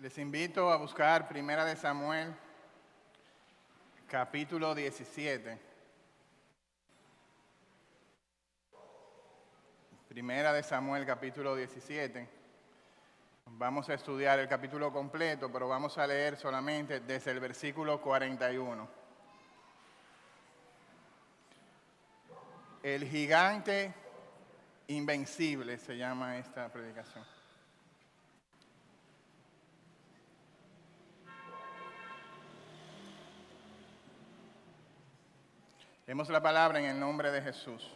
Les invito a buscar Primera de Samuel, capítulo 17. Primera de Samuel, capítulo 17. Vamos a estudiar el capítulo completo, pero vamos a leer solamente desde el versículo 41. El gigante invencible se llama esta predicación. Leemos la palabra en el nombre de Jesús.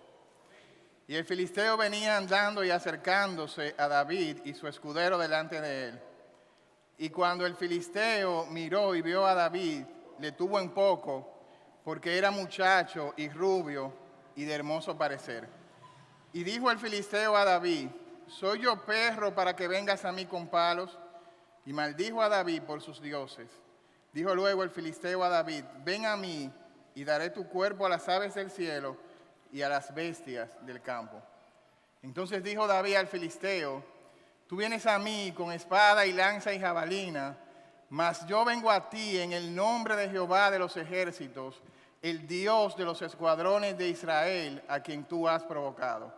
Y el filisteo venía andando y acercándose a David y su escudero delante de él. Y cuando el filisteo miró y vio a David, le tuvo en poco, porque era muchacho y rubio y de hermoso parecer. Y dijo el filisteo a David: ¿soy yo perro para que vengas a mí con palos? Y maldijo a David por sus dioses. Dijo luego el filisteo a David: ven a mí y daré tu cuerpo a las aves del cielo y a las bestias del campo. Entonces dijo David al filisteo: tú vienes a mí con espada y lanza y jabalina, mas yo vengo a ti en el nombre de Jehová de los ejércitos, el Dios de los escuadrones de Israel, a quien tú has provocado.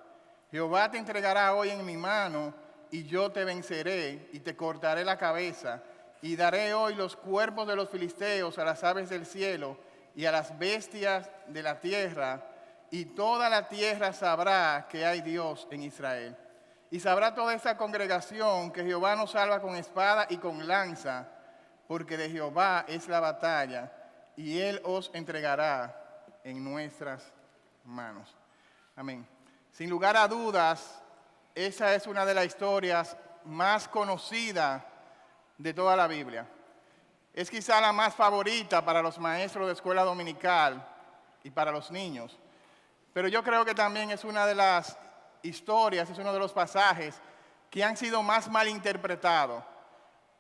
Jehová te entregará hoy en mi mano, y yo te venceré, y te cortaré la cabeza, y daré hoy los cuerpos de los filisteos a las aves del cielo, y a las bestias de la tierra, y toda la tierra sabrá que hay Dios en Israel. Y sabrá toda esta congregación que Jehová nos salva con espada y con lanza, porque de Jehová es la batalla, y Él os entregará en nuestras manos. Amén. Sin lugar a dudas, esa es una de las historias más conocidas de toda la Biblia. Es quizá la más favorita para los maestros de escuela dominical y para los niños. Pero yo creo que también es una de las historias, es uno de los pasajes que han sido más malinterpretados.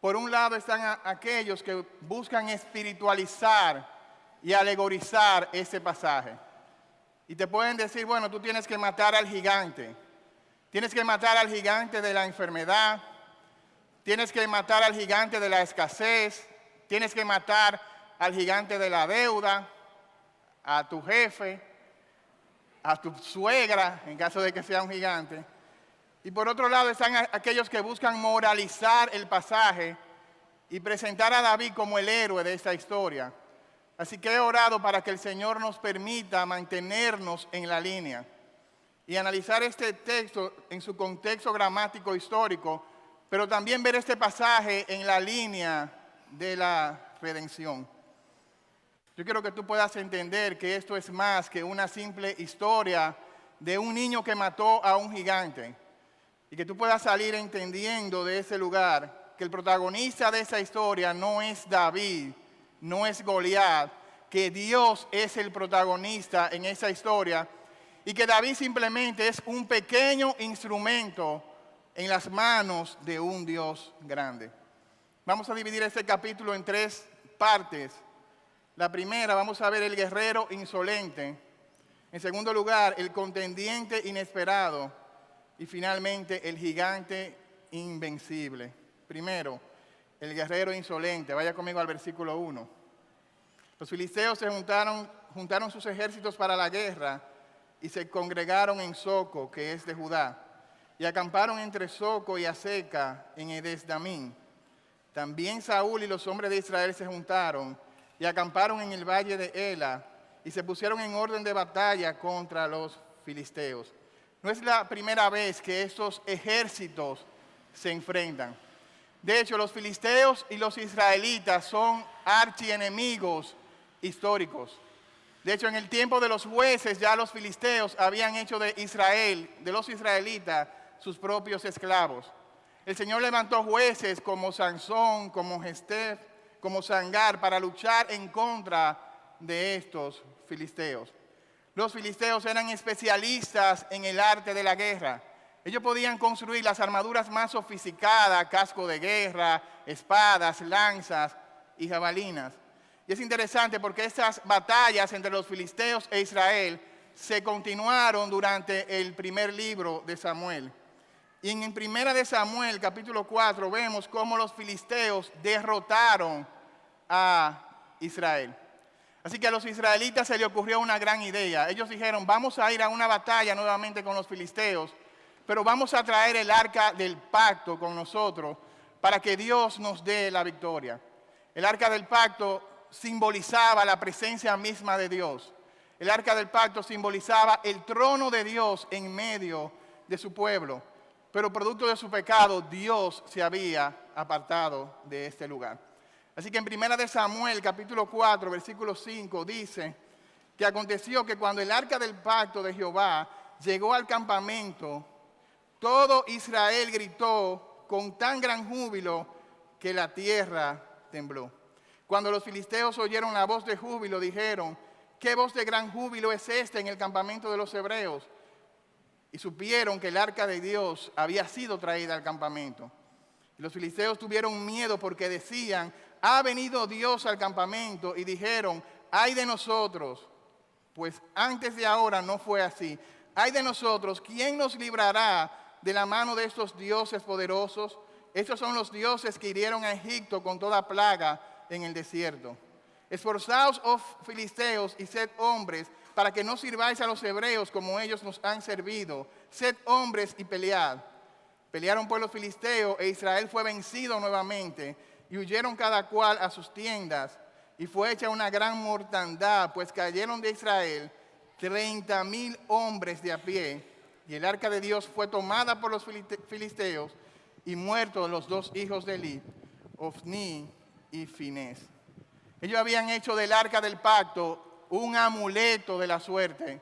Por un lado están aquellos que buscan espiritualizar y alegorizar ese pasaje. Y te pueden decir: bueno, tú tienes que matar al gigante. Tienes que matar al gigante de la enfermedad. Tienes que matar al gigante de la escasez. Tienes que matar al gigante de la deuda, a tu jefe, a tu suegra, en caso de que sea un gigante. Y por otro lado están aquellos que buscan moralizar el pasaje y presentar a David como el héroe de esta historia. Así que he orado para que el Señor nos permita mantenernos en la línea y analizar este texto en su contexto gramático histórico, pero también ver este pasaje en la línea de la redención. Yo quiero que tú puedas entender que esto es más que una simple historia de un niño que mató a un gigante, y que tú puedas salir entendiendo de ese lugar que el protagonista de esa historia no es David, no es Goliat, que Dios es el protagonista en esa historia, y que David simplemente es un pequeño instrumento en las manos de un Dios grande. Vamos a dividir este capítulo en tres partes. La primera, vamos a ver el guerrero insolente. En segundo lugar, el contendiente inesperado. Y finalmente, el gigante invencible. Primero, el guerrero insolente. Vaya conmigo al versículo 1. Los filisteos se juntaron sus ejércitos para la guerra y se congregaron en Soco, que es de Judá, y acamparon entre Soco y Azeca en Edesdamín. También Saúl y los hombres de Israel se juntaron y acamparon en el valle de Ela y se pusieron en orden de batalla contra los filisteos. No es la primera vez que estos ejércitos se enfrentan. De hecho, los filisteos y los israelitas son archienemigos históricos. De hecho, en el tiempo de los jueces ya los filisteos habían hecho de Israel, de los israelitas, sus propios esclavos. El Señor levantó jueces como Sansón, como Jefté, como Sangar, para luchar en contra de estos filisteos. Los filisteos eran especialistas en el arte de la guerra. Ellos podían construir las armaduras más sofisticadas, casco de guerra, espadas, lanzas y jabalinas. Y es interesante porque estas batallas entre los filisteos e Israel se continuaron durante el primer libro de Samuel. Y en Primera de Samuel, capítulo 4, vemos cómo los filisteos derrotaron a Israel. Así que a los israelitas se les ocurrió una gran idea. Ellos dijeron, vamos a ir a una batalla nuevamente con los filisteos, pero vamos a traer el arca del pacto con nosotros para que Dios nos dé la victoria. El arca del pacto simbolizaba la presencia misma de Dios. El arca del pacto simbolizaba el trono de Dios en medio de su pueblo. Pero producto de su pecado, Dios se había apartado de este lugar. Así que en 1 de Samuel, capítulo 4, versículo 5, dice que aconteció que cuando el arca del pacto de Jehová llegó al campamento, todo Israel gritó con tan gran júbilo que la tierra tembló. Cuando los filisteos oyeron la voz de júbilo, dijeron, ¿qué voz de gran júbilo es esta en el campamento de los hebreos? Y supieron que el arca de Dios había sido traída al campamento. Y los filisteos tuvieron miedo porque decían, ha venido Dios al campamento, y dijeron, ay de nosotros, pues antes de ahora no fue así. Ay de nosotros, ¿quién nos librará de la mano de estos dioses poderosos? Estos son los dioses que hirieron a Egipto con toda plaga en el desierto. Esforzaos, oh filisteos, y sed hombres, para que no sirváis a los hebreos como ellos nos han servido. Sed hombres y pelead. Pelearon pues los filisteos, e Israel fue vencido nuevamente, y huyeron cada cual a sus tiendas, y fue hecha una gran mortandad, pues cayeron de Israel 30,000 hombres de a pie, y el arca de Dios fue tomada por los filisteos, y muertos los dos hijos de Eli, Ofni y Finés. Ellos habían hecho del arca del pacto un amuleto de la suerte,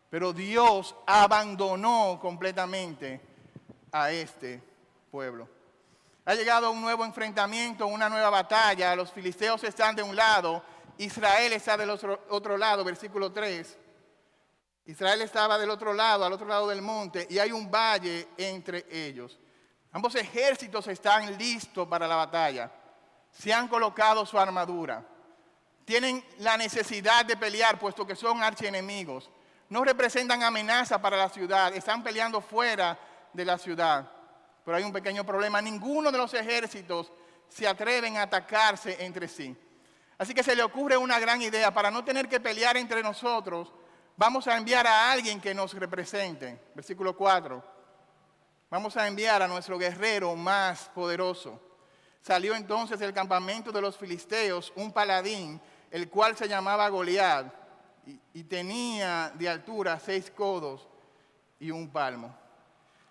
pero Dios abandonó completamente a este pueblo. Ha llegado un nuevo enfrentamiento, una nueva batalla. Los filisteos están de un lado, Israel está del otro lado, versículo 3. Israel estaba del otro lado, al otro lado del monte, y hay un valle entre ellos. Ambos ejércitos están listos para la batalla. Se han colocado su armadura. Tienen la necesidad de pelear, puesto que son archienemigos. No representan amenaza para la ciudad, están peleando fuera de la ciudad. Pero hay un pequeño problema, ninguno de los ejércitos se atreven a atacarse entre sí. Así que se le ocurre una gran idea, para no tener que pelear entre nosotros, vamos a enviar a alguien que nos represente. Versículo 4. Vamos a enviar a nuestro guerrero más poderoso. Salió entonces del campamento de los filisteos un paladín, el cual se llamaba Goliat, y tenía de altura 6 codos y un palmo.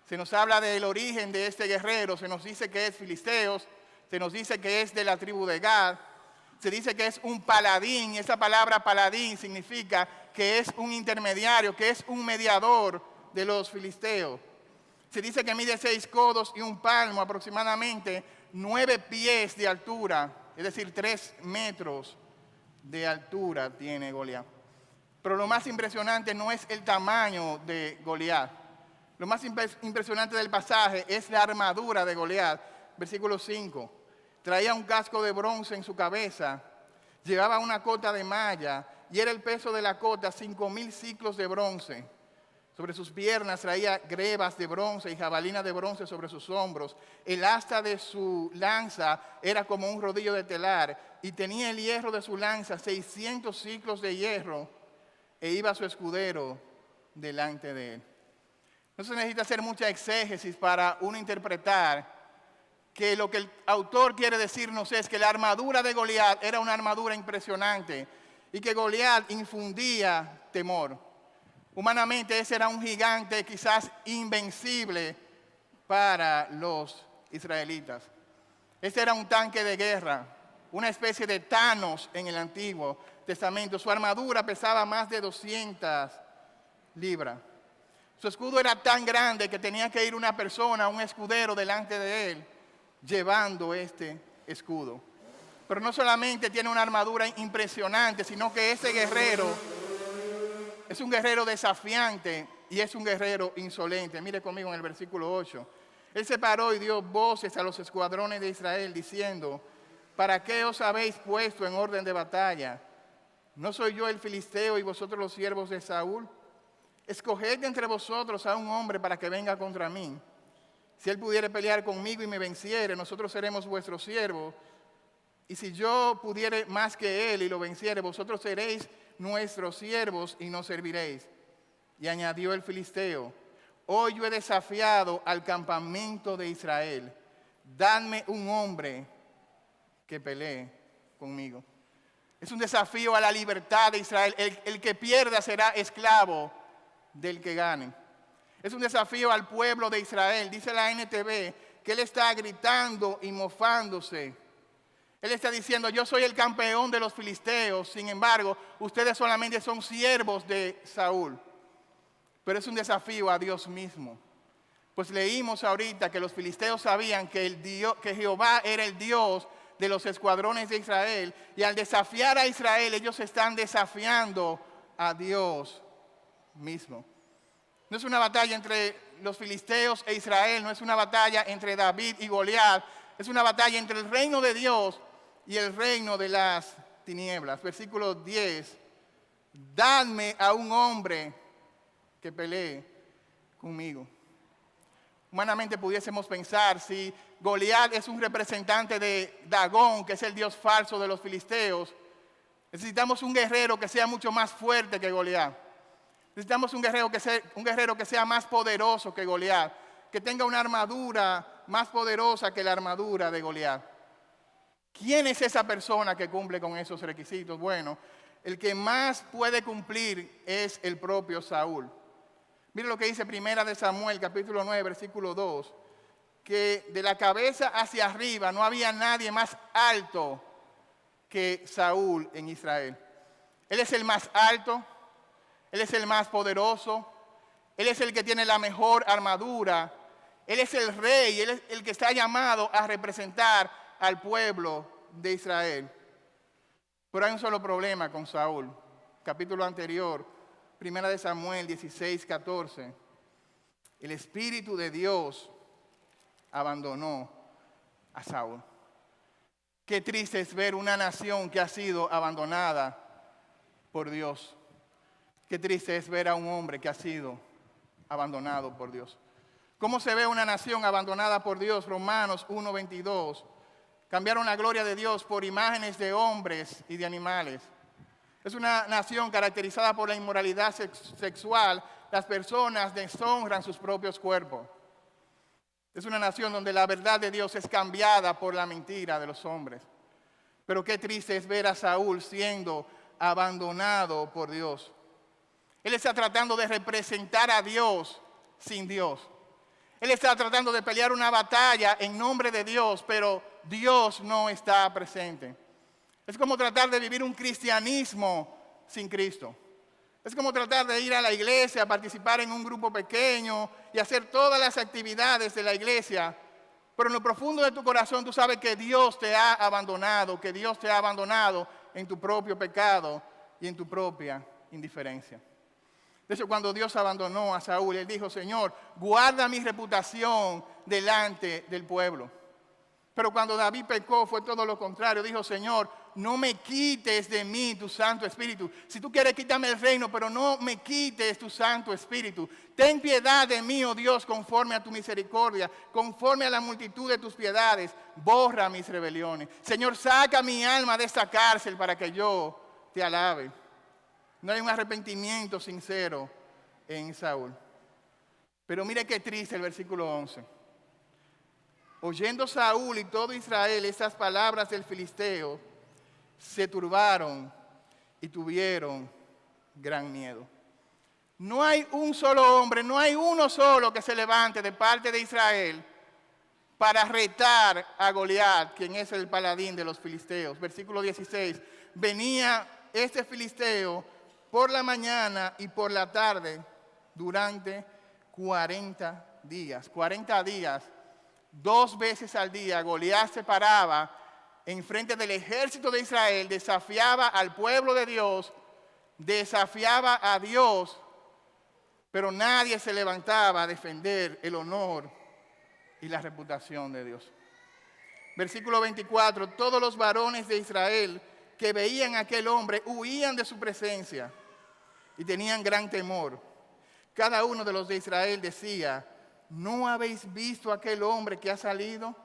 Se nos habla del origen de este guerrero, se nos dice que es filisteos, se nos dice que es de la tribu de Gad, se dice que es un paladín, y esa palabra paladín significa que es un intermediario, que es un mediador de los filisteos. Se dice que mide 6 codos y un palmo, aproximadamente 9 pies de altura, es decir, 3 metros de altura tiene Goliat. Pero lo más impresionante no es el tamaño de Goliat. Lo más impresionante del pasaje es la armadura de Goliat. Versículo 5. Traía un casco de bronce en su cabeza, llevaba una cota de malla, y era el peso de la cota 5,000 ciclos de bronce. Sobre sus piernas traía grebas de bronce y jabalinas de bronce sobre sus hombros. El asta de su lanza era como un rodillo de telar, y tenía el hierro de su lanza 600 ciclos de hierro, e iba su escudero delante de él. No se necesita hacer mucha exégesis para uno interpretar que lo que el autor quiere decirnos es que la armadura de Goliat era una armadura impresionante y que Goliat infundía temor. Humanamente ese era un gigante quizás invencible para los israelitas. Este era un tanque de guerra, una especie de Thanos en el Antiguo Testamento. Su armadura pesaba más de 200 libras. Su escudo era tan grande que tenía que ir una persona, un escudero, delante de él, llevando este escudo. Pero no solamente tiene una armadura impresionante, sino que ese guerrero es un guerrero desafiante y es un guerrero insolente. Mire conmigo en el versículo 8. Él se paró y dio voces a los escuadrones de Israel diciendo, ¿para qué os habéis puesto en orden de batalla? ¿No soy yo el filisteo y vosotros los siervos de Saúl? Escoged entre vosotros a un hombre para que venga contra mí. Si él pudiere pelear conmigo y me venciere, nosotros seremos vuestros siervos. Y si yo pudiere más que él y lo venciere, vosotros seréis nuestros siervos y nos serviréis. Y añadió el filisteo: hoy yo he desafiado al campamento de Israel. Dadme un hombre que pelee conmigo. Es un desafío a la libertad de Israel. El que pierda será esclavo del que gane. Es un desafío al pueblo de Israel. Dice la NTV que él está gritando y mofándose. Él está diciendo: yo soy el campeón de los filisteos, sin embargo, ustedes solamente son siervos de Saúl. Pero es un desafío a Dios mismo. Pues leímos ahorita que los filisteos sabían que Jehová era el Dios de los escuadrones de Israel, y al desafiar a Israel, ellos están desafiando a Dios mismo. No es una batalla entre los filisteos e Israel, no es una batalla entre David y Goliat, es una batalla entre el reino de Dios y el reino de las tinieblas. Versículo 10: dadme a un hombre que pelee conmigo. Humanamente pudiésemos pensar, si Goliat es un representante de Dagón, que es el dios falso de los filisteos, necesitamos un guerrero que sea mucho más fuerte que Goliat. Necesitamos un guerrero que sea más poderoso que Goliat, que tenga una armadura más poderosa que la armadura de Goliat. ¿Quién es esa persona que cumple con esos requisitos? Bueno, el que más puede cumplir es el propio Saúl. Mire lo que dice Primera de Samuel, capítulo 9, versículo 2, que de la cabeza hacia arriba no había nadie más alto que Saúl en Israel. Él es el más alto, él es el más poderoso, él es el que tiene la mejor armadura, él es el rey, él es el que está llamado a representar al pueblo de Israel. Pero hay un solo problema con Saúl. Capítulo anterior, Primera de Samuel 16, 14. El Espíritu de Dios abandonó a Saúl. Qué triste es ver una nación que ha sido abandonada por Dios. Qué triste es ver a un hombre que ha sido abandonado por Dios. ¿Cómo se ve una nación abandonada por Dios? Romanos 1:22. Cambiaron la gloria de Dios por imágenes de hombres y de animales. Es una nación caracterizada por la inmoralidad sexual. Las personas deshonran sus propios cuerpos. Es una nación donde la verdad de Dios es cambiada por la mentira de los hombres. Pero qué triste es ver a Saúl siendo abandonado por Dios. Él está tratando de representar a Dios sin Dios. Él está tratando de pelear una batalla en nombre de Dios, pero Dios no está presente. Es como tratar de vivir un cristianismo sin Cristo. Es como tratar de ir a la iglesia, participar en un grupo pequeño y hacer todas las actividades de la iglesia. Pero en lo profundo de tu corazón tú sabes que Dios te ha abandonado, que Dios te ha abandonado en tu propio pecado y en tu propia indiferencia. De hecho, cuando Dios abandonó a Saúl, él dijo: Señor, guarda mi reputación delante del pueblo. Pero cuando David pecó fue todo lo contrario. Dijo: Señor, no me quites de mí tu Santo Espíritu. Si tú quieres, quítame el reino, pero no me quites tu Santo Espíritu. Ten piedad de mí, oh Dios, conforme a tu misericordia, conforme a la multitud de tus piedades. Borra mis rebeliones. Señor, saca mi alma de esta cárcel para que yo te alabe. No hay un arrepentimiento sincero en Saúl. Pero mire qué triste el versículo 11. Oyendo Saúl y todo Israel estas palabras del filisteo, se turbaron y tuvieron gran miedo. No hay un solo hombre, no hay uno solo que se levante de parte de Israel para retar a Goliat, quien es el paladín de los filisteos. Versículo 16. Venía este filisteo por la mañana y por la tarde durante 40 días. 40 días. 2 veces al día Goliat se paraba en frente del ejército de Israel, desafiaba al pueblo de Dios, desafiaba a Dios, pero nadie se levantaba a defender el honor y la reputación de Dios. Versículo 24, todos los varones de Israel que veían a aquel hombre huían de su presencia y tenían gran temor. Cada uno de los de Israel decía: ¿no habéis visto a aquel hombre que ha salido?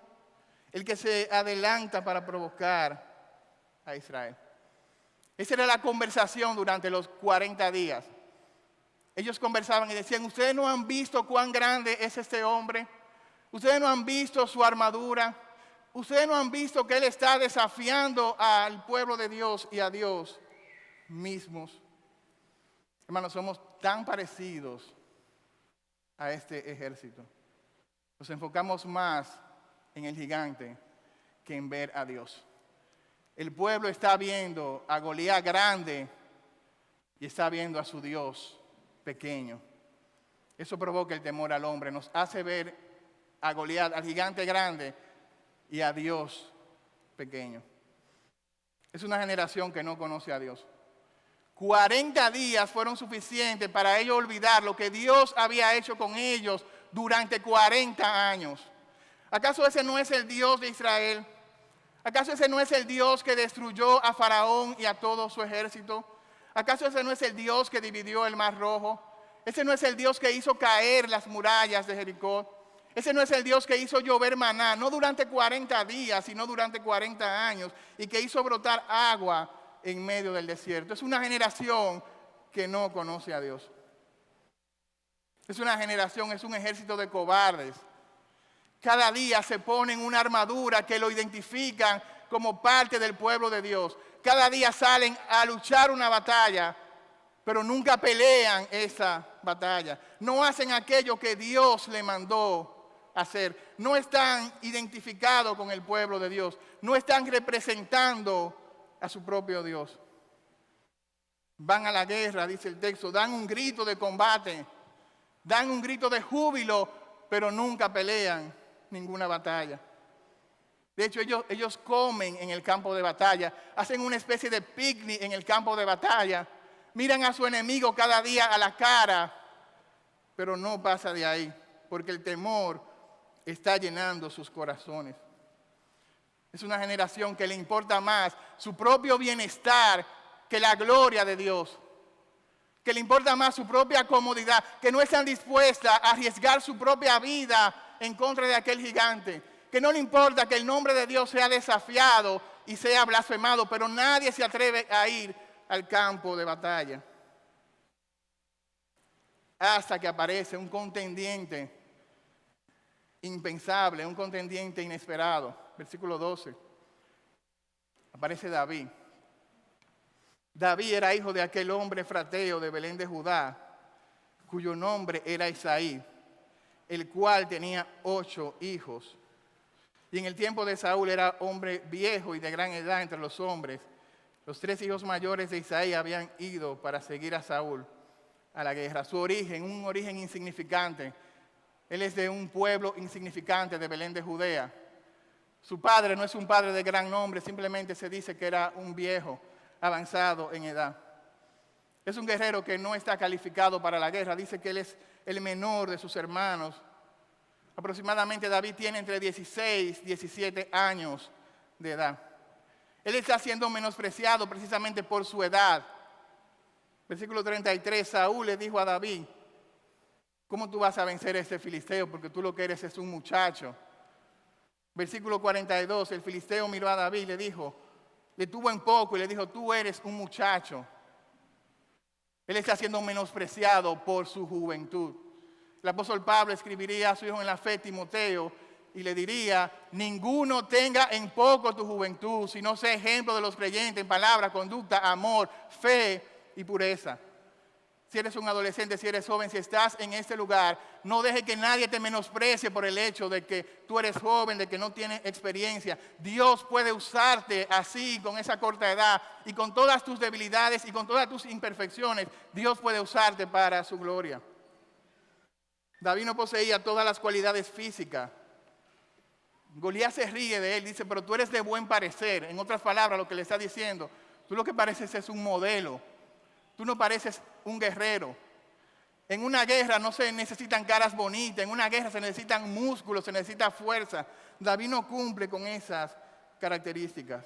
El que se adelanta para provocar a Israel. Esa era la conversación durante los 40 días. Ellos conversaban y decían, ¿ustedes no han visto cuán grande es este hombre? ¿Ustedes no han visto su armadura? ¿Ustedes no han visto que él está desafiando al pueblo de Dios y a Dios mismos? Hermanos, somos tan parecidos a este ejército. Nos enfocamos más en el gigante que en ver a Dios. El pueblo está viendo a Goliat grande y está viendo a su Dios pequeño. Eso provoca el temor al hombre. Nos hace ver a Goliat, al gigante grande, y a Dios pequeño. Es una generación que no conoce a Dios. 40 días fueron suficientes para ellos olvidar lo que Dios había hecho con ellos durante 40 años. ¿Acaso ese no es el Dios de Israel? ¿Acaso ese no es el Dios que destruyó a Faraón y a todo su ejército? ¿Acaso ese no es el Dios que dividió el Mar Rojo? ¿Ese no es el Dios que hizo caer las murallas de Jericó? ¿Ese no es el Dios que hizo llover maná, no durante 40 días, sino durante 40 años, y que hizo brotar agua en medio del desierto? Es una generación que no conoce a Dios. Es una generación, es un ejército de cobardes. Cada día se ponen una armadura que lo identifican como parte del pueblo de Dios. Cada día salen a luchar una batalla, pero nunca pelean esa batalla. No hacen aquello que Dios le mandó hacer. No están identificados con el pueblo de Dios. No están representando a su propio Dios. Van a la guerra, dice el texto, dan un grito de combate, dan un grito de júbilo, pero nunca pelean ninguna batalla. De hecho, ellos comen en el campo de batalla, hacen una especie de picnic en el campo de batalla, miran a su enemigo cada día a la cara, pero no pasa de ahí, porque el temor está llenando sus corazones. Es una generación que le importa más su propio bienestar que la gloria de Dios, que le importa más su propia comodidad, que no están dispuestas a arriesgar su propia vida en contra de aquel gigante, que no le importa que el nombre de Dios sea desafiado y sea blasfemado, pero nadie se atreve a ir al campo de batalla. Hasta que aparece un contendiente impensable, un contendiente inesperado. Versículo 12. Aparece David. David era hijo de aquel hombre efrateo de Belén de Judá, cuyo nombre era Isaí, el cual tenía 8 hijos. Y en el tiempo de Saúl era hombre viejo y de gran edad entre los hombres. Los 3 hijos mayores de Isaí habían ido para seguir a Saúl a la guerra. Su origen, un origen insignificante. Él es de un pueblo insignificante de Belén de Judea. Su padre no es un padre de gran nombre, simplemente se dice que era un viejo avanzado en edad. Es un guerrero que no está calificado para la guerra. Dice que él es el menor de sus hermanos. Aproximadamente David tiene entre 16 y 17 años de edad. Él está siendo menospreciado precisamente por su edad. Versículo 33, Saúl le dijo a David, ¿cómo tú vas a vencer a este filisteo? Porque tú lo que eres es un muchacho. Versículo 42, el filisteo miró a David y le dijo, le tuvo en poco y le dijo, tú eres un muchacho. Él está siendo menospreciado por su juventud. El apóstol Pablo escribiría a su hijo en la fe, Timoteo, y le diría, ninguno tenga en poco tu juventud, sino sea ejemplo de los creyentes en palabra, conducta, amor, fe y pureza. Si eres un adolescente, si eres joven, si estás en este lugar, no deje que nadie te menosprecie por el hecho de que tú eres joven, de que no tienes experiencia. Dios puede usarte así, con esa corta edad, y con todas tus debilidades y con todas tus imperfecciones. Dios puede usarte para su gloria. David no poseía todas las cualidades físicas. Goliat se ríe de él, dice, pero tú eres de buen parecer. En otras palabras, lo que le está diciendo, tú lo que pareces es un modelo. Tú no pareces un guerrero. En una guerra no se necesitan caras bonitas, en una guerra se necesitan músculos, se necesita fuerza. David no cumple con esas características.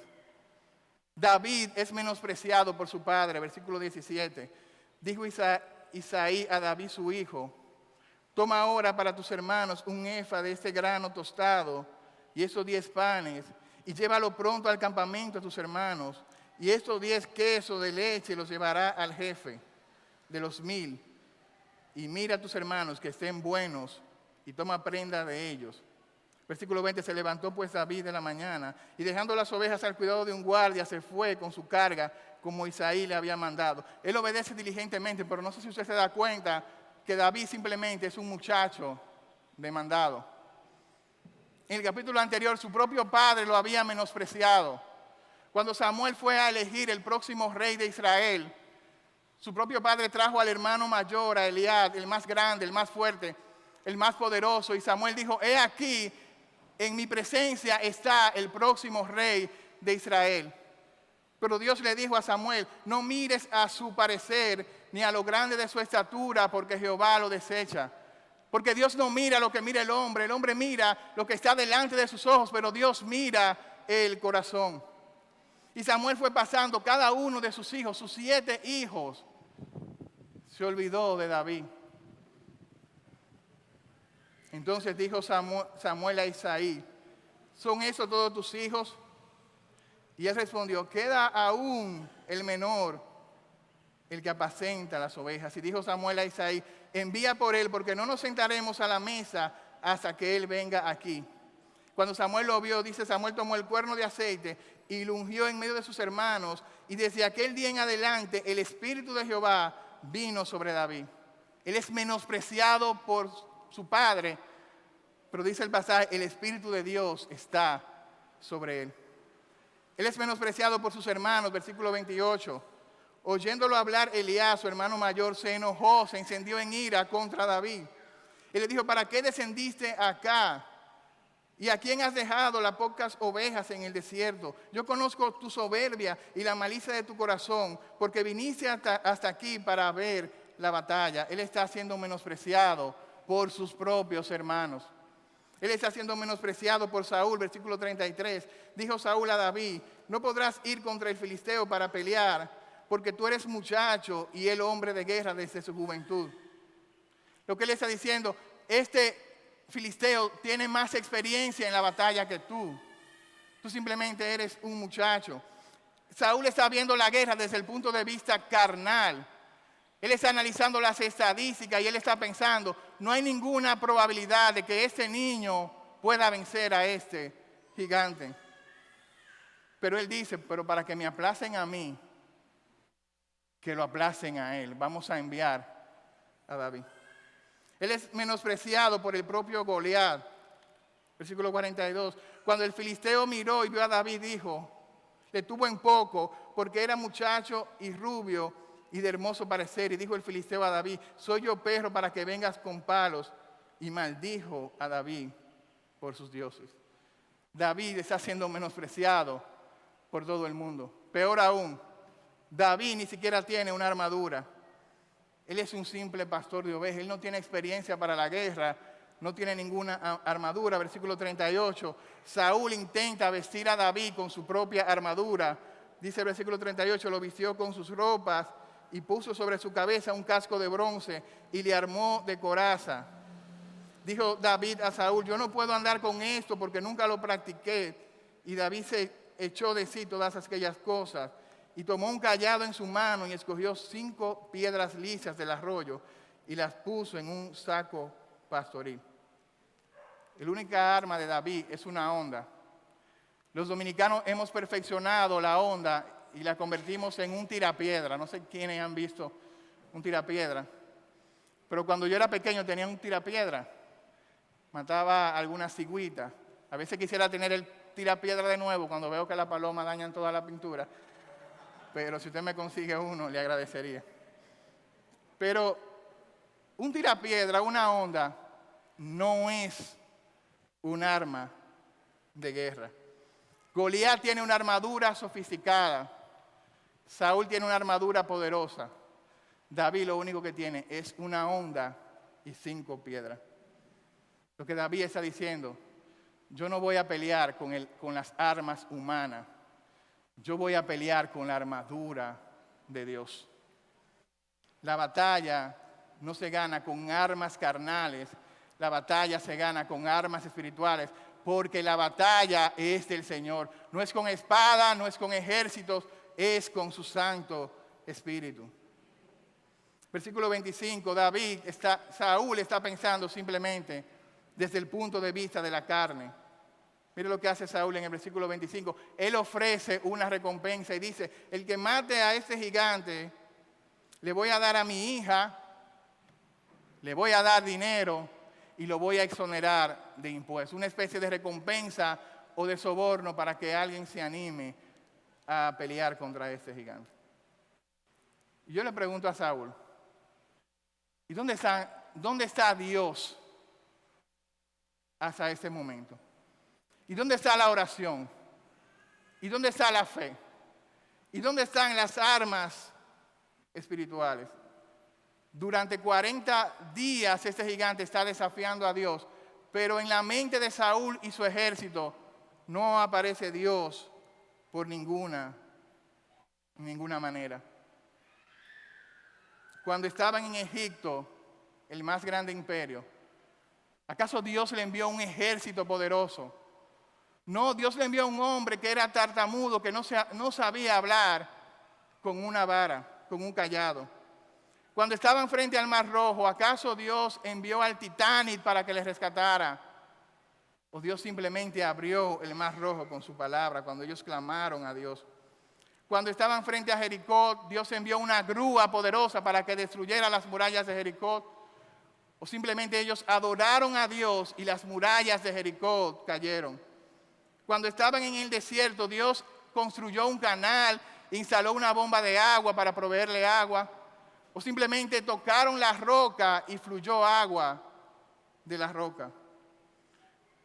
David es menospreciado por su padre, versículo 17. Dijo Isaí a David su hijo, Toma ahora para tus hermanos un efa de este grano tostado y esos 10 panes, y llévalo pronto al campamento a tus hermanos, y estos 10 quesos de leche los llevará al jefe de los 1000, y mira a tus hermanos que estén buenos, y toma prenda de ellos. Versículo 20, se levantó pues David de la mañana, y dejando las ovejas al cuidado de un guardia, se fue con su carga, como Isaí le había mandado. Él obedece diligentemente, pero no sé si usted se da cuenta que David simplemente es un muchacho demandado. En el capítulo anterior, su propio padre lo había menospreciado. Cuando Samuel fue a elegir el próximo rey de Israel, su propio padre trajo al hermano mayor, a Eliab, el más grande, el más fuerte, el más poderoso, y Samuel dijo: he aquí, en mi presencia está el próximo rey de Israel. Pero Dios le dijo a Samuel: no mires a su parecer ni a lo grande de su estatura, porque Jehová lo desecha. Porque Dios no mira lo que mira el hombre mira lo que está delante de sus ojos, pero Dios mira el corazón. Y Samuel fue pasando cada uno de sus hijos, sus 7 hijos, se olvidó de David. Entonces dijo Samuel a Isaí: ¿son esos todos tus hijos? Y él respondió: queda aún el menor, el que apacenta las ovejas. Y dijo Samuel a Isaí: envía por él, porque no nos sentaremos a la mesa hasta que él venga aquí. Cuando Samuel lo vio, dice, Samuel tomó el cuerno de aceite y lo ungió en medio de sus hermanos, y desde aquel día en adelante el Espíritu de Jehová vino sobre David. Él es menospreciado por su padre, pero dice el pasaje, el Espíritu de Dios está sobre él. Él es menospreciado por sus hermanos, versículo 28. Oyéndolo hablar, Eliab, su hermano mayor, se enojó, se encendió en ira contra David. Él le dijo: ¿para qué descendiste acá? ¿Y a quién has dejado las pocas ovejas en el desierto? Yo conozco tu soberbia y la malicia de tu corazón, porque viniste hasta aquí para ver la batalla. Él está siendo menospreciado por sus propios hermanos. Él está siendo menospreciado por Saúl, versículo 33. Dijo Saúl a David: no podrás ir contra el filisteo para pelear, porque tú eres muchacho y él hombre de guerra desde su juventud. Lo que él está diciendo: este filisteo tiene más experiencia en la batalla que tú. Tú simplemente eres un muchacho. Saúl está viendo la guerra desde el punto de vista carnal. Él está analizando las estadísticas y él está pensando: no hay ninguna probabilidad de que este niño pueda vencer a este gigante. Pero él dice: pero para que me aplacen a mí, que lo aplacen a él. Vamos a enviar a David. Él es menospreciado por el propio Goliat. Versículo 42. Cuando el filisteo miró y vio a David, dijo, le tuvo en poco, porque era muchacho y rubio y de hermoso parecer. Y dijo el filisteo a David: soy yo perro para que vengas con palos. Y maldijo a David por sus dioses. David está siendo menospreciado por todo el mundo. Peor aún, David ni siquiera tiene una armadura. Él es un simple pastor de ovejas. Él no tiene experiencia para la guerra. No tiene ninguna armadura. Versículo 38. Saúl intenta vestir a David con su propia armadura. Dice el versículo 38. Lo vistió con sus ropas y puso sobre su cabeza un casco de bronce y le armó de coraza. Dijo David a Saúl: yo no puedo andar con esto porque nunca lo practiqué. Y David se echó de sí todas aquellas cosas. Y tomó un cayado en su mano y escogió 5 piedras lisas del arroyo y las puso en un saco pastoril. La única arma de David es una honda. Los dominicanos hemos perfeccionado la honda y la convertimos en un tirapiedra. No sé quiénes han visto un tirapiedra. Pero cuando yo era pequeño tenía un tirapiedra. Mataba algunas cigüitas. A veces quisiera tener el tirapiedra de nuevo cuando veo que las palomas dañan toda la pintura. Pero si usted me consigue uno, le agradecería. Pero un tirapiedra, una honda, no es un arma de guerra. Goliat tiene una armadura sofisticada. Saúl tiene una armadura poderosa. David lo único que tiene es una honda y 5 piedras. Lo que David está diciendo: yo no voy a pelear con las armas humanas. Yo voy a pelear con la armadura de Dios. La batalla no se gana con armas carnales, la batalla se gana con armas espirituales, porque la batalla es del Señor. No es con espada, no es con ejércitos, es con su Santo Espíritu. Versículo 25, Saúl está pensando simplemente desde el punto de vista de la carne. Mire lo que hace Saúl en el versículo 25. Él ofrece una recompensa y dice, el que mate a este gigante, le voy a dar a mi hija, le voy a dar dinero y lo voy a exonerar de impuestos. Una especie de recompensa o de soborno para que alguien se anime a pelear contra este gigante. Y yo le pregunto a Saúl, ¿y dónde está Dios hasta este momento? ¿Y dónde está la oración? ¿Y dónde está la fe? ¿Y dónde están las armas espirituales? Durante 40 días este gigante está desafiando a Dios, pero en la mente de Saúl y su ejército no aparece Dios por ninguna manera. Cuando estaban en Egipto, el más grande imperio, ¿acaso Dios le envió un ejército poderoso? No, Dios le envió a un hombre que era tartamudo, que no sabía hablar con una vara, con un cayado. Cuando estaban frente al Mar Rojo, ¿acaso Dios envió al Titanic para que les rescatara? ¿O Dios simplemente abrió el Mar Rojo con su palabra cuando ellos clamaron a Dios? Cuando estaban frente a Jericó, Dios envió una grúa poderosa para que destruyera las murallas de Jericó. O simplemente ellos adoraron a Dios y las murallas de Jericó cayeron. Cuando estaban en el desierto, Dios construyó un canal, instaló una bomba de agua para proveerle agua. O simplemente tocaron la roca y fluyó agua de la roca.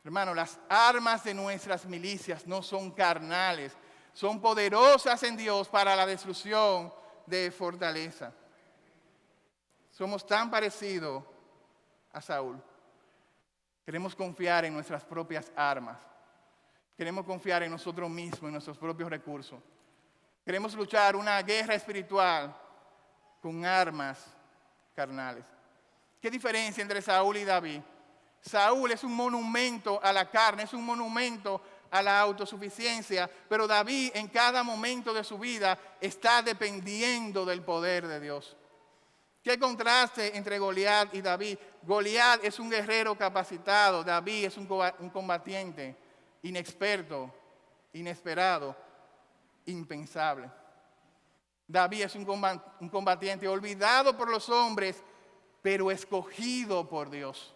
Hermano, las armas de nuestras milicias no son carnales, son poderosas en Dios para la destrucción de fortaleza. Somos tan parecidos a Saúl. Queremos confiar en nuestras propias armas. Queremos confiar en nosotros mismos, en nuestros propios recursos. Queremos luchar una guerra espiritual con armas carnales. ¿Qué diferencia entre Saúl y David? Saúl es un monumento a la carne, es un monumento a la autosuficiencia, pero David en cada momento de su vida está dependiendo del poder de Dios. ¿Qué contraste entre Goliat y David? Goliat es un guerrero capacitado, David es un combatiente inexperto, inesperado, impensable. David es un combatiente olvidado por los hombres, pero escogido por Dios.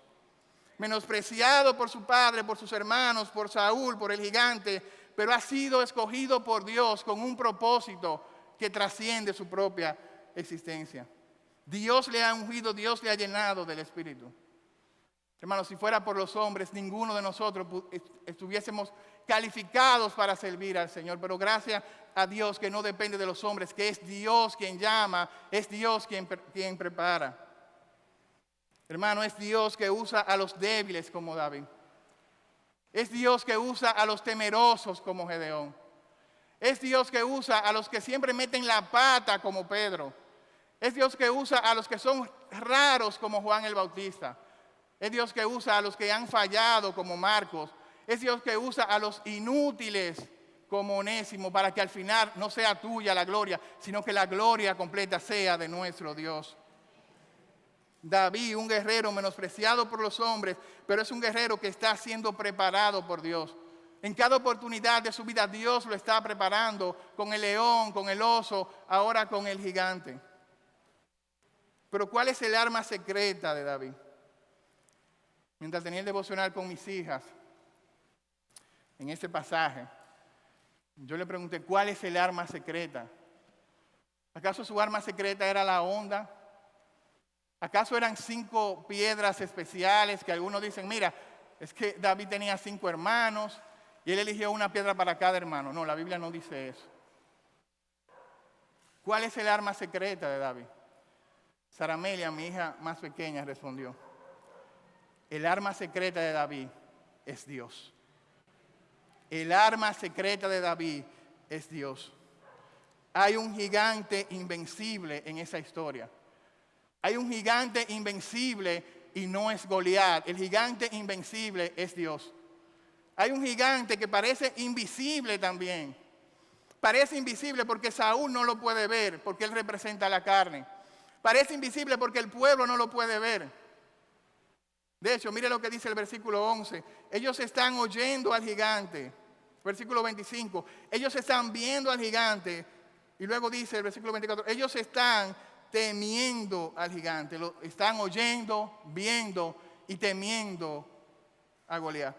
Menospreciado por su padre, por sus hermanos, por Saúl, por el gigante, pero ha sido escogido por Dios con un propósito que trasciende su propia existencia. Dios le ha ungido, Dios le ha llenado del Espíritu. Hermanos, si fuera por los hombres, ninguno de nosotros estuviésemos calificados para servir al Señor. Pero gracias a Dios que no depende de los hombres, que es Dios quien llama, es Dios quien prepara. Hermano, es Dios que usa a los débiles como David. Es Dios que usa a los temerosos como Gedeón. Es Dios que usa a los que siempre meten la pata como Pedro. Es Dios que usa a los que son raros como Juan el Bautista. Es Dios que usa a los que han fallado como Marcos. Es Dios que usa a los inútiles como Onésimo para que al final no sea tuya la gloria, sino que la gloria completa sea de nuestro Dios. David, un guerrero menospreciado por los hombres, pero es un guerrero que está siendo preparado por Dios. En cada oportunidad de su vida Dios lo está preparando con el león, con el oso, ahora con el gigante. Pero ¿cuál es el arma secreta de David? Mientras tenía el devocional con mis hijas, en este pasaje, yo le pregunté, ¿cuál es el arma secreta? ¿Acaso su arma secreta era la onda? ¿Acaso eran 5 piedras especiales que algunos dicen, mira, es que David tenía 5 hermanos y él eligió una piedra para cada hermano? No, la Biblia no dice eso. ¿Cuál es el arma secreta de David? Saramelia, mi hija más pequeña, respondió. El arma secreta de David es Dios. El arma secreta de David es Dios. Hay un gigante invencible en esa historia. Hay un gigante invencible y no es Goliat. El gigante invencible es Dios. Hay un gigante que parece invisible también. Parece invisible porque Saúl no lo puede ver, porque él representa la carne. Parece invisible porque el pueblo no lo puede ver. De hecho, mire lo que dice el versículo 11. Ellos están oyendo al gigante. Versículo 25. Ellos están viendo al gigante. Y luego dice el versículo 24. Ellos están temiendo al gigante. Lo están oyendo, viendo y temiendo a Goliat.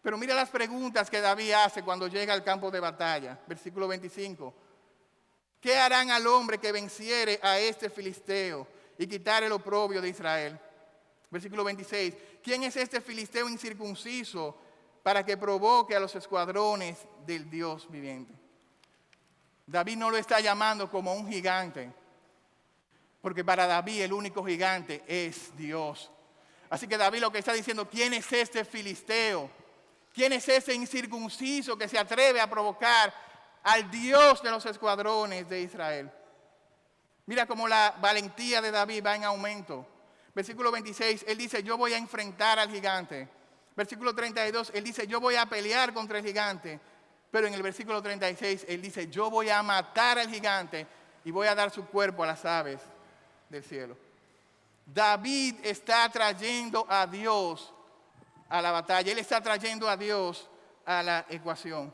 Pero mira las preguntas que David hace cuando llega al campo de batalla. Versículo 25. ¿Qué harán al hombre que venciere a este filisteo y quitare el oprobio de Israel? Versículo 26. ¿Quién es este filisteo incircunciso para que provoque a los escuadrones del Dios viviente? David no lo está llamando como un gigante, porque para David el único gigante es Dios. Así que David lo que está diciendo, ¿quién es este filisteo? ¿Quién es ese incircunciso que se atreve a provocar al Dios de los escuadrones de Israel? Mira cómo la valentía de David va en aumento. Versículo 26, él dice, yo voy a enfrentar al gigante. Versículo 32, él dice, yo voy a pelear contra el gigante. Pero en el versículo 36, él dice, yo voy a matar al gigante y voy a dar su cuerpo a las aves del cielo. David está trayendo a Dios a la batalla. Él está trayendo a Dios a la ecuación.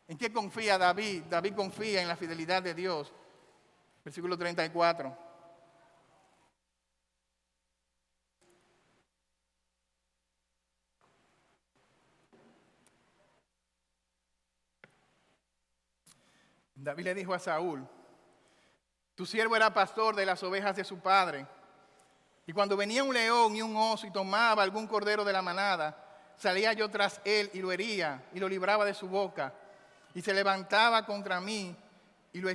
¿En qué confía David? David confía en la fidelidad de Dios. Versículo 34. David le dijo a Saúl, tu siervo era pastor de las ovejas de su padre. Y cuando venía un león y un oso y tomaba algún cordero de la manada, salía yo tras él y lo hería y lo libraba de su boca. Y se levantaba contra mí y le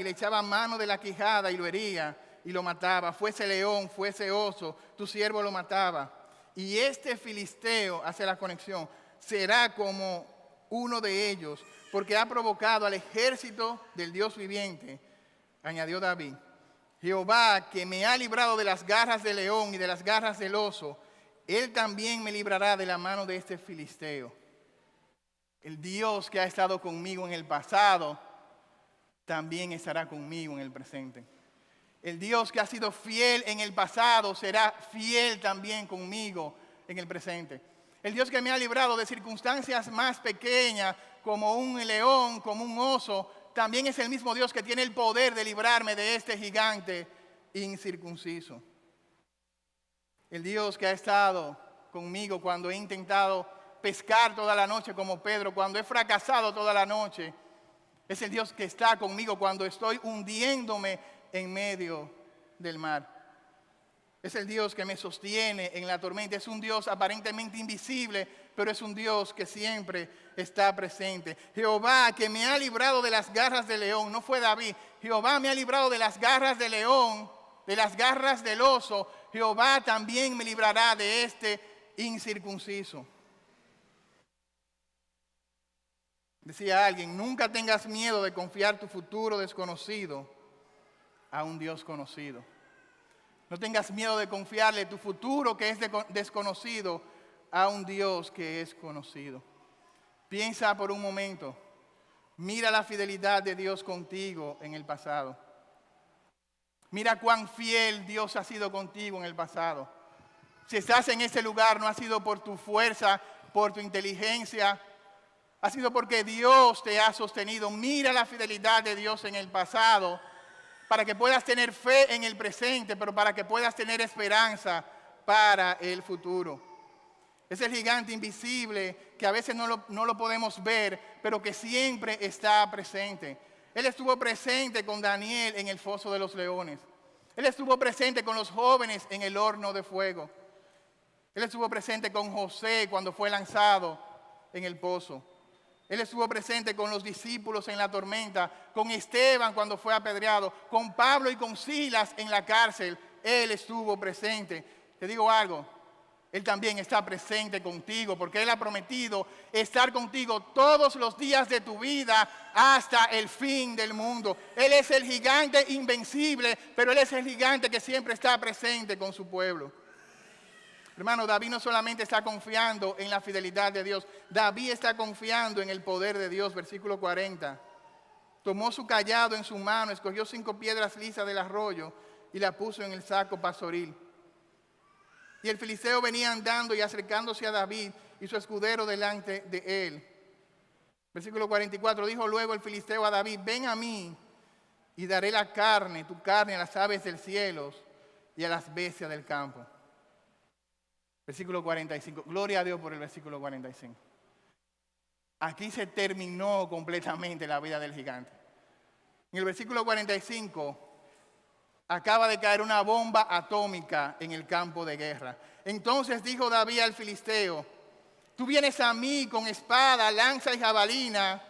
echaba mano de la quijada y lo hería y lo mataba. Fuese león, fuese oso, tu siervo lo mataba. Y este filisteo, hace la conexión, será como uno de ellos, porque ha provocado al ejército del Dios viviente, añadió David. Jehová, que me ha librado de las garras del león y de las garras del oso, él también me librará de la mano de este filisteo. El Dios que ha estado conmigo en el pasado, también estará conmigo en el presente. El Dios que ha sido fiel en el pasado, será fiel también conmigo en el presente. El Dios que me ha librado de circunstancias más pequeñas, como un león, como un oso, también es el mismo Dios que tiene el poder de librarme de este gigante incircunciso. El Dios que ha estado conmigo cuando he intentado pescar toda la noche como Pedro, cuando he fracasado toda la noche, es el Dios que está conmigo cuando estoy hundiéndome en medio del mar. Es el Dios que me sostiene en la tormenta. Es un Dios aparentemente invisible, pero es un Dios que siempre está presente. Jehová, que me ha librado de las garras del león. No fue David. Jehová me ha librado de las garras del león, de las garras del oso. Jehová también me librará de este incircunciso. Decía alguien, nunca tengas miedo de confiar tu futuro desconocido a un Dios conocido. No tengas miedo de confiarle tu futuro que es desconocido a un Dios que es conocido. Piensa por un momento. Mira la fidelidad de Dios contigo en el pasado. Mira cuán fiel Dios ha sido contigo en el pasado. Si estás en ese lugar, no ha sido por tu fuerza, por tu inteligencia. Ha sido porque Dios te ha sostenido. Mira la fidelidad de Dios en el pasado, para que puedas tener fe en el presente, pero para que puedas tener esperanza para el futuro. Es el gigante invisible que a veces no lo podemos ver, pero que siempre está presente. Él estuvo presente con Daniel en el foso de los leones. Él estuvo presente con los jóvenes en el horno de fuego. Él estuvo presente con José cuando fue lanzado en el pozo. Él estuvo presente con los discípulos en la tormenta, con Esteban cuando fue apedreado, con Pablo y con Silas en la cárcel. Él estuvo presente. Te digo algo, Él también está presente contigo porque Él ha prometido estar contigo todos los días de tu vida hasta el fin del mundo. Él es el gigante invencible, pero Él es el gigante que siempre está presente con su pueblo. Hermano, David no solamente está confiando en la fidelidad de Dios, David está confiando en el poder de Dios. Versículo 40. Tomó su cayado en su mano, escogió 5 piedras lisas del arroyo y la puso en el saco pastoril. Y el filisteo venía andando y acercándose a David y su escudero delante de él. Versículo 44, dijo luego el filisteo a David, ven a mí y daré la carne, tu carne, a las aves del cielo y a las bestias del campo. Versículo 45, gloria a Dios por el versículo 45. Aquí se terminó completamente la vida del gigante. En el versículo 45 acaba de caer una bomba atómica en el campo de guerra. Entonces dijo David al filisteo, tú vienes a mí con espada, lanza y jabalina,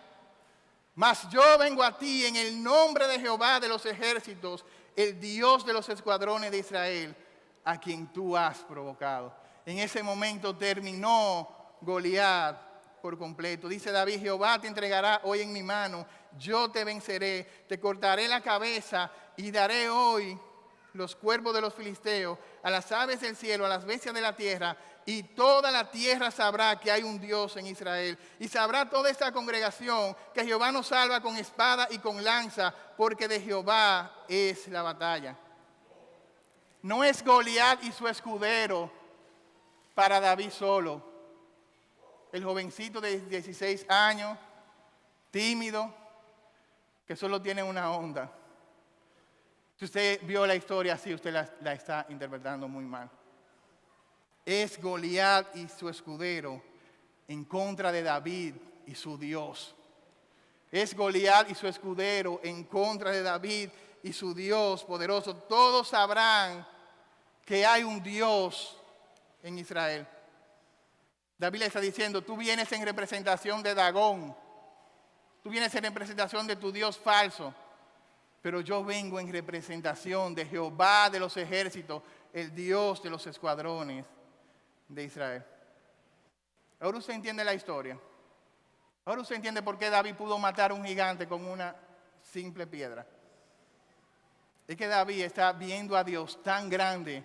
mas yo vengo a ti en el nombre de Jehová de los ejércitos, el Dios de los escuadrones de Israel, a quien tú has provocado. En ese momento terminó Goliat por completo. Dice David, Jehová te entregará hoy en mi mano, yo te venceré, te cortaré la cabeza y daré hoy los cuerpos de los filisteos a las aves del cielo, a las bestias de la tierra, y toda la tierra sabrá que hay un Dios en Israel. Y sabrá toda esta congregación que Jehová nos salva con espada y con lanza, porque de Jehová es la batalla. No es Goliat y su escudero para David solo. El jovencito de 16 años, tímido, que solo tiene una onda. Si usted vio la historia así, usted la está interpretando muy mal. Es Goliat y su escudero en contra de David y su Dios. Es Goliat y su escudero en contra de David y su Dios poderoso. Todos sabrán que hay un Dios en Israel. David le está diciendo, tú vienes en representación de Dagón. Tú vienes en representación de tu Dios falso. Pero yo vengo en representación de Jehová de los ejércitos, el Dios de los escuadrones de Israel. Ahora usted entiende la historia. Ahora usted entiende por qué David pudo matar a un gigante con una simple piedra. Es que David está viendo a Dios tan grande,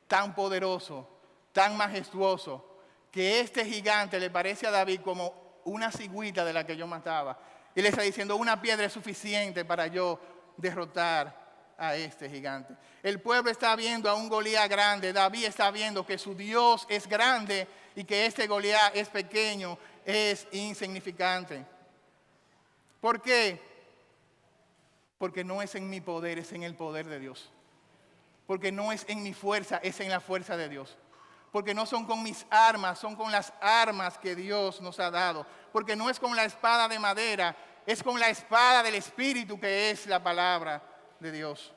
tan poderoso, tan majestuoso, que este gigante le parece a David como una cigüita de la que yo mataba. Y le está diciendo, una piedra es suficiente para yo derrotar a este gigante. El pueblo está viendo a un Goliat grande. David está viendo que su Dios es grande y que este Goliat es pequeño, es insignificante. ¿Por qué? Porque no es en mi poder, es en el poder de Dios. Porque no es en mi fuerza, es en la fuerza de Dios. Porque no son con mis armas, son con las armas que Dios nos ha dado. Porque no es con la espada de madera, es con la espada del Espíritu, que es la palabra de Dios.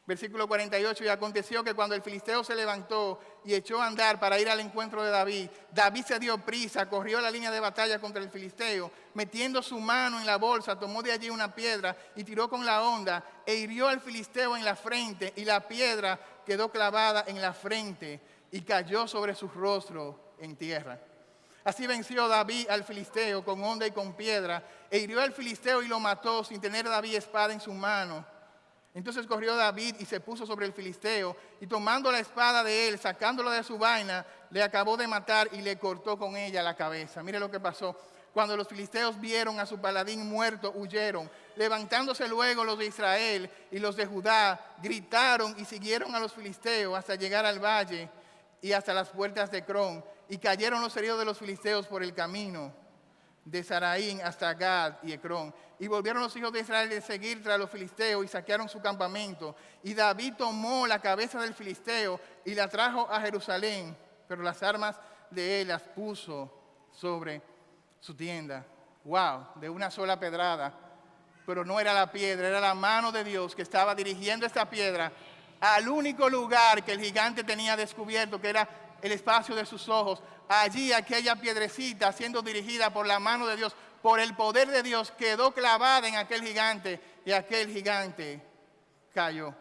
Versículo 48, y aconteció que cuando el filisteo se levantó y echó a andar para ir al encuentro de David, David se dio prisa, corrió a la línea de batalla contra el filisteo, metiendo su mano en la bolsa, tomó de allí una piedra y tiró con la honda e hirió al filisteo en la frente, y la piedra quedó clavada en la frente y cayó sobre su rostro en tierra. Así venció David al filisteo con honda y con piedra, e hirió al filisteo y lo mató sin tener David espada en su mano. Entonces corrió David y se puso sobre el filisteo, y tomando la espada de él, sacándola de su vaina, le acabó de matar y le cortó con ella la cabeza. Mire lo que pasó. Cuando los filisteos vieron a su paladín muerto, huyeron. Levantándose luego los de Israel y los de Judá, gritaron y siguieron a los filisteos hasta llegar al valle y hasta las puertas de Cron. Y cayeron los heridos de los filisteos por el camino de Saraín hasta Gad y Ecrón. Y volvieron los hijos de Israel de seguir tras los filisteos y saquearon su campamento. Y David tomó la cabeza del filisteo y la trajo a Jerusalén, pero las armas de él las puso sobre su tienda. Wow, de una sola pedrada. Pero no era la piedra, era la mano de Dios que estaba dirigiendo esta piedra al único lugar que el gigante tenía descubierto, que era el espacio de sus ojos. Allí aquella piedrecita, siendo dirigida por la mano de Dios, por el poder de Dios, quedó clavada en aquel gigante, y aquel gigante cayó.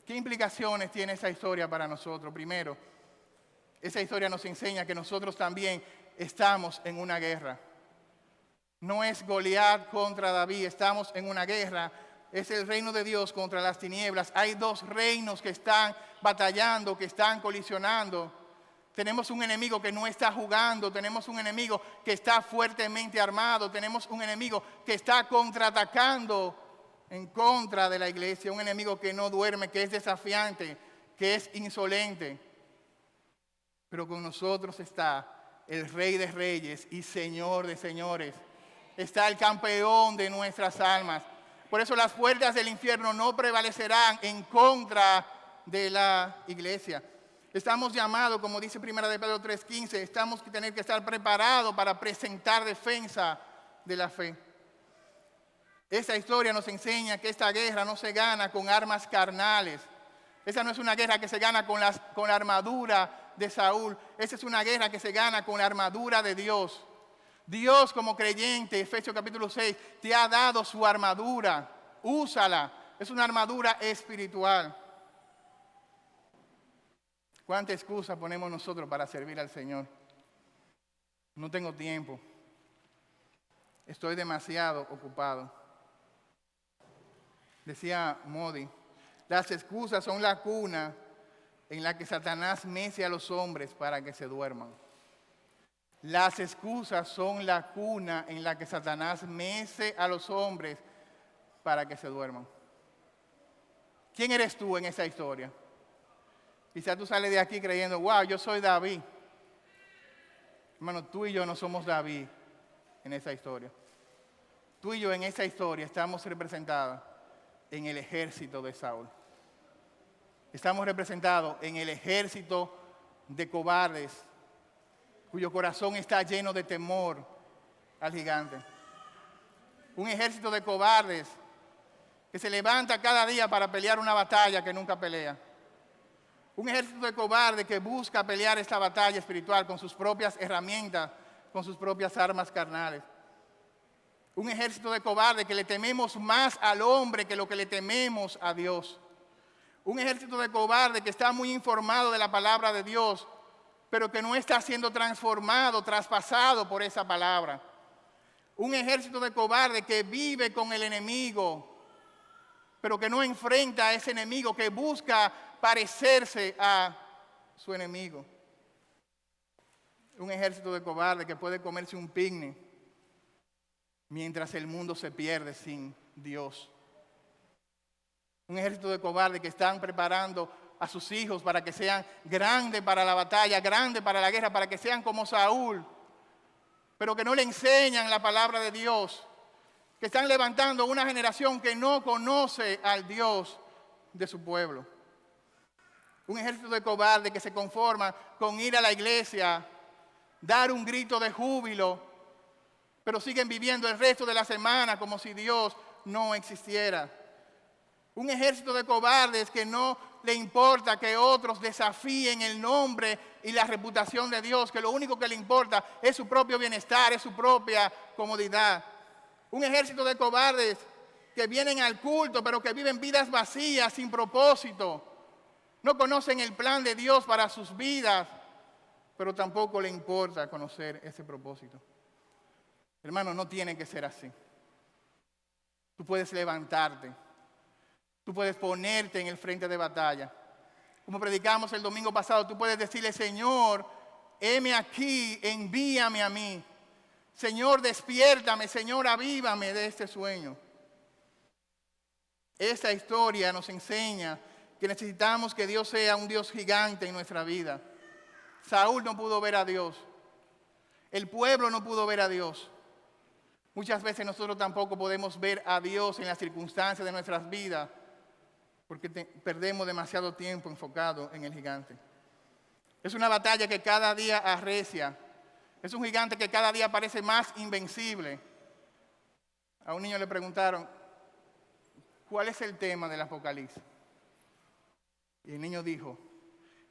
¿Qué implicaciones tiene esa historia para nosotros? Primero, Esa historia nos enseña que nosotros también estamos en una guerra. No es Goliat contra David, estamos en una guerra. Es el reino de Dios contra las tinieblas. Hay dos reinos que están batallando, que están colisionando. Tenemos un enemigo que no está jugando, tenemos un enemigo que está fuertemente armado, tenemos un enemigo que está contraatacando en contra de la iglesia, un enemigo que no duerme, que es desafiante, que es insolente. Pero con nosotros está el Rey de Reyes y Señor de Señores. Está el campeón de nuestras almas. Por eso las puertas del infierno no prevalecerán en contra de la iglesia. Estamos llamados, como dice 1 de Pedro 3:15, estamos que tener que estar preparados para presentar defensa de la fe. Esta historia nos enseña que esta guerra no se gana con armas carnales. Esa no es una guerra que se gana con la armadura de Saúl. Esa es una guerra que se gana con la armadura de Dios. Dios como creyente, Efesios capítulo 6, te ha dado su armadura. Úsala. Es una armadura espiritual. ¿Cuánta excusa ponemos nosotros para servir al Señor? No tengo tiempo. Estoy demasiado ocupado. Decía Modi, las excusas son la cuna en la que Satanás mece a los hombres para que se duerman. Las excusas son la cuna en la que Satanás mece a los hombres para que se duerman. ¿Quién eres tú en esa historia? Quizás tú sales de aquí creyendo, wow, yo soy David. Hermano, tú y yo no somos David en esa historia. Tú y yo en esa historia estamos representados en el ejército de Saúl. Estamos representados en el ejército de cobardes, cuyo corazón está lleno de temor al gigante. Un ejército de cobardes que se levanta cada día para pelear una batalla que nunca pelea. Un ejército de cobardes que busca pelear esta batalla espiritual con sus propias herramientas, con sus propias armas carnales. Un ejército de cobardes que le tememos más al hombre que lo que le tememos a Dios. Un ejército de cobardes que está muy informado de la palabra de Dios, pero que no está siendo transformado, traspasado por esa palabra. Un ejército de cobardes que vive con el enemigo, pero que no enfrenta a ese enemigo, que busca parecerse a su enemigo. Un ejército de cobardes que puede comerse un picnic mientras el mundo se pierde sin Dios. Un ejército de cobardes que están preparando a sus hijos para que sean grandes para la batalla, grandes para la guerra, para que sean como Saúl, pero que no le enseñan la palabra de Dios, que están levantando una generación que no conoce al Dios de su pueblo. Un ejército de cobardes que se conforma con ir a la iglesia, dar un grito de júbilo, pero siguen viviendo el resto de la semana como si Dios no existiera. Un ejército de cobardes que no le importa que otros desafíen el nombre y la reputación de Dios, que lo único que le importa es su propio bienestar, es su propia comodidad. Un ejército de cobardes que vienen al culto, pero que viven vidas vacías, sin propósito. No conocen el plan de Dios para sus vidas, pero tampoco le importa conocer ese propósito. Hermano, no tiene que ser así. Tú puedes levantarte. Tú puedes ponerte en el frente de batalla. Como predicamos el domingo pasado, tú puedes decirle, Señor, heme aquí, envíame a mí. Señor, despiértame, Señor, avívame de este sueño. Esta historia nos enseña que necesitamos que Dios sea un Dios gigante en nuestra vida. Saúl no pudo ver a Dios. El pueblo no pudo ver a Dios. Muchas veces nosotros tampoco podemos ver a Dios en las circunstancias de nuestras vidas porque perdemos demasiado tiempo enfocado en el gigante. Es una batalla que cada día arrecia. Es un gigante que cada día parece más invencible. A un niño le preguntaron, ¿cuál es el tema del Apocalipsis? Y el niño dijo,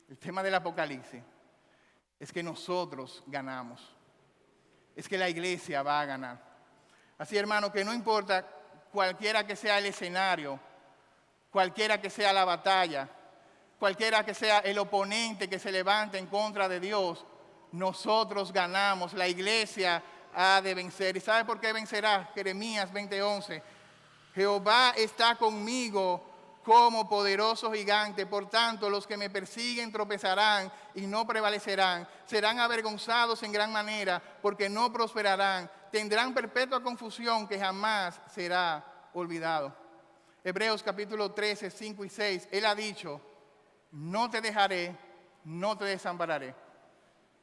el tema del Apocalipsis es que nosotros ganamos. Es que la iglesia va a ganar. Así, hermano, que no importa cualquiera que sea el escenario, cualquiera que sea la batalla, cualquiera que sea el oponente que se levante en contra de Dios, nosotros ganamos. La iglesia ha de vencer. ¿Y sabe por qué vencerá? Jeremías 20:11. Jehová está conmigo como poderoso gigante. Por tanto, los que me persiguen tropezarán y no prevalecerán. Serán avergonzados en gran manera porque no prosperarán. Tendrán perpetua confusión que jamás será olvidado. Hebreos capítulo 13, 5 y 6. Él ha dicho, no te dejaré, no te desampararé.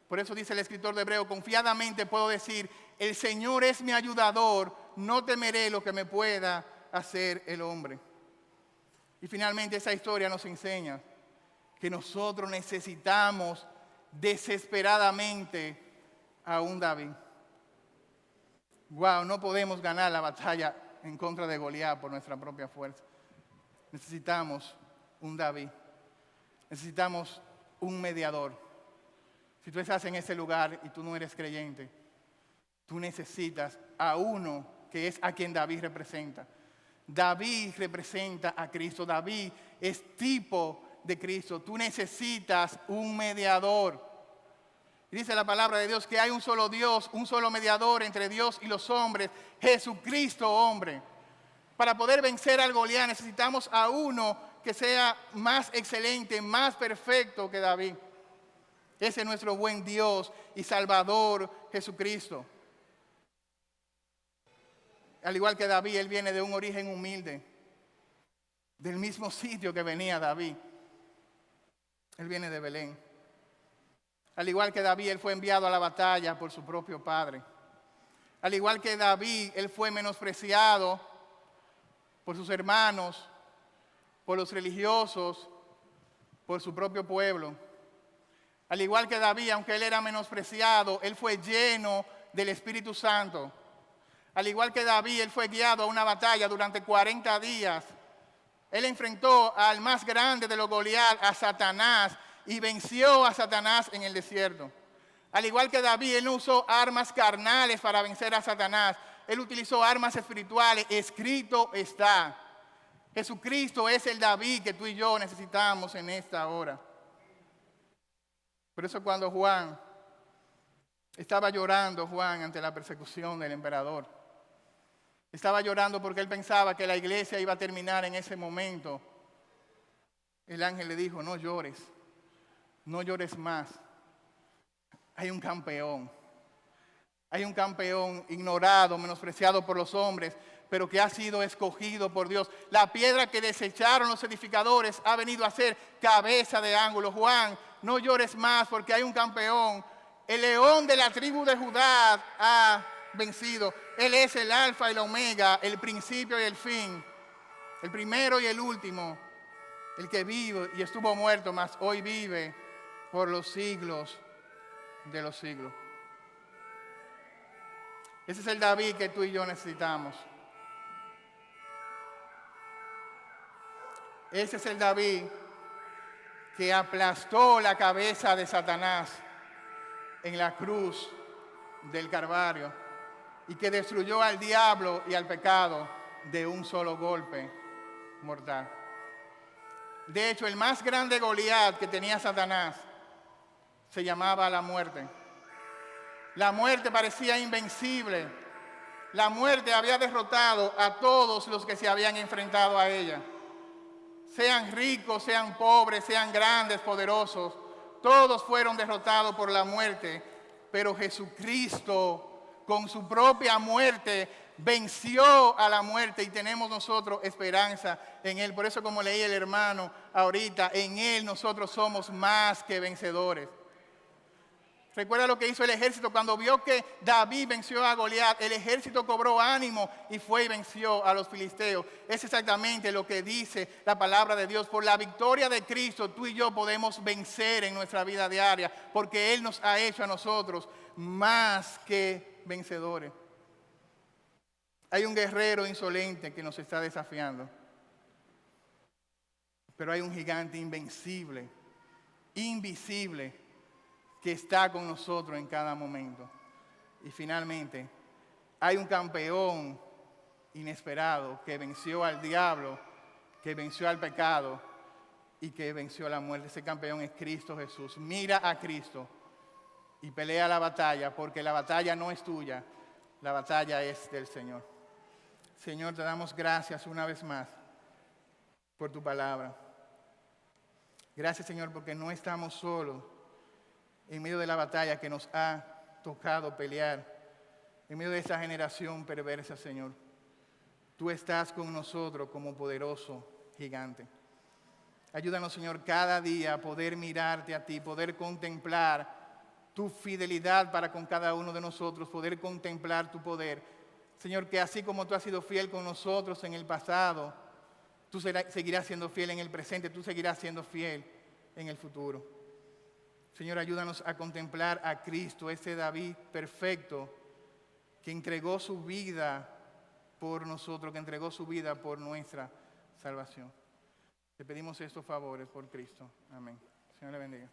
Por eso dice el escritor de Hebreos, confiadamente puedo decir, el Señor es mi ayudador, no temeré lo que me pueda hacer el hombre. Y finalmente esa historia nos enseña que nosotros necesitamos desesperadamente a un David. Wow, no podemos ganar la batalla en contra de Goliat por nuestra propia fuerza. Necesitamos un David. Necesitamos un mediador. Si tú estás en ese lugar y tú no eres creyente, tú necesitas a uno que es a quien David representa. David representa a Cristo. David es tipo de Cristo. Tú necesitas un mediador. Y dice la palabra de Dios que hay un solo Dios, un solo mediador entre Dios y los hombres, Jesucristo hombre. Para poder vencer al Goliat necesitamos a uno que sea más excelente, más perfecto que David. Ese es nuestro buen Dios y Salvador Jesucristo. Al igual que David, él viene de un origen humilde, del mismo sitio que venía David. Él viene de Belén. Al igual que David, él fue enviado a la batalla por su propio padre. Al igual que David, él fue menospreciado por sus hermanos, por los religiosos, por su propio pueblo. Al igual que David, aunque él era menospreciado, él fue lleno del Espíritu Santo. Al igual que David, él fue guiado a una batalla durante 40 días. Él enfrentó al más grande de los Goliat, a Satanás, y venció a Satanás en el desierto. Al igual que David, él no usó armas carnales para vencer a Satanás. Él utilizó armas espirituales. Escrito está. Jesucristo es el David que tú y yo necesitamos en esta hora. Por eso cuando Juan estaba llorando, ante la persecución del emperador, estaba llorando porque él pensaba que la iglesia iba a terminar en ese momento. El ángel le dijo, no llores, no llores más. Hay un campeón ignorado, menospreciado por los hombres, pero que ha sido escogido por Dios. La piedra que desecharon los edificadores ha venido a ser cabeza de ángulo. Juan, no llores más porque hay un campeón. El león de la tribu de Judá ha vencido. Él es el alfa y la omega, el principio y el fin, el primero y el último, el que vive y estuvo muerto, mas hoy vive por los siglos de los siglos. Ese es el David que tú y yo necesitamos. Ese es el David que aplastó la cabeza de Satanás en la cruz del Calvario y que destruyó al diablo y al pecado de un solo golpe mortal. De hecho, el más grande Goliat que tenía Satanás se llamaba la muerte. La muerte parecía invencible. La muerte había derrotado a todos los que se habían enfrentado a ella. Sean ricos, sean pobres, sean grandes, poderosos, todos fueron derrotados por la muerte. Pero Jesucristo, con su propia muerte, venció a la muerte y tenemos nosotros esperanza en Él. Por eso, como leí el hermano ahorita, en Él nosotros somos más que vencedores. Recuerda lo que hizo el ejército cuando vio que David venció a Goliat. El ejército cobró ánimo y fue y venció a los filisteos. Es exactamente lo que dice la palabra de Dios. Por la victoria de Cristo, tú y yo podemos vencer en nuestra vida diaria, porque Él nos ha hecho a nosotros más que vencedores. Hay un guerrero insolente que nos está desafiando, pero hay un gigante invencible, invisible, que está con nosotros en cada momento. Y finalmente, hay un campeón inesperado que venció al diablo, que venció al pecado y que venció la muerte. Ese campeón es Cristo Jesús. Mira a Cristo y pelea la batalla, porque la batalla no es tuya, la batalla es del Señor. Señor, te damos gracias una vez más por tu palabra. Gracias, Señor, porque no estamos solos en medio de la batalla que nos ha tocado pelear, en medio de esta generación perversa, Señor. Tú estás con nosotros como poderoso gigante. Ayúdanos, Señor, cada día a poder mirarte a ti, poder contemplar tu fidelidad para con cada uno de nosotros, poder contemplar tu poder. Señor, que así como tú has sido fiel con nosotros en el pasado, tú seguirás siendo fiel en el presente, tú seguirás siendo fiel en el futuro. Señor, ayúdanos a contemplar a Cristo, ese David perfecto que entregó su vida por nosotros, que entregó su vida por nuestra salvación. Te pedimos estos favores por Cristo. Amén. Señor le bendiga.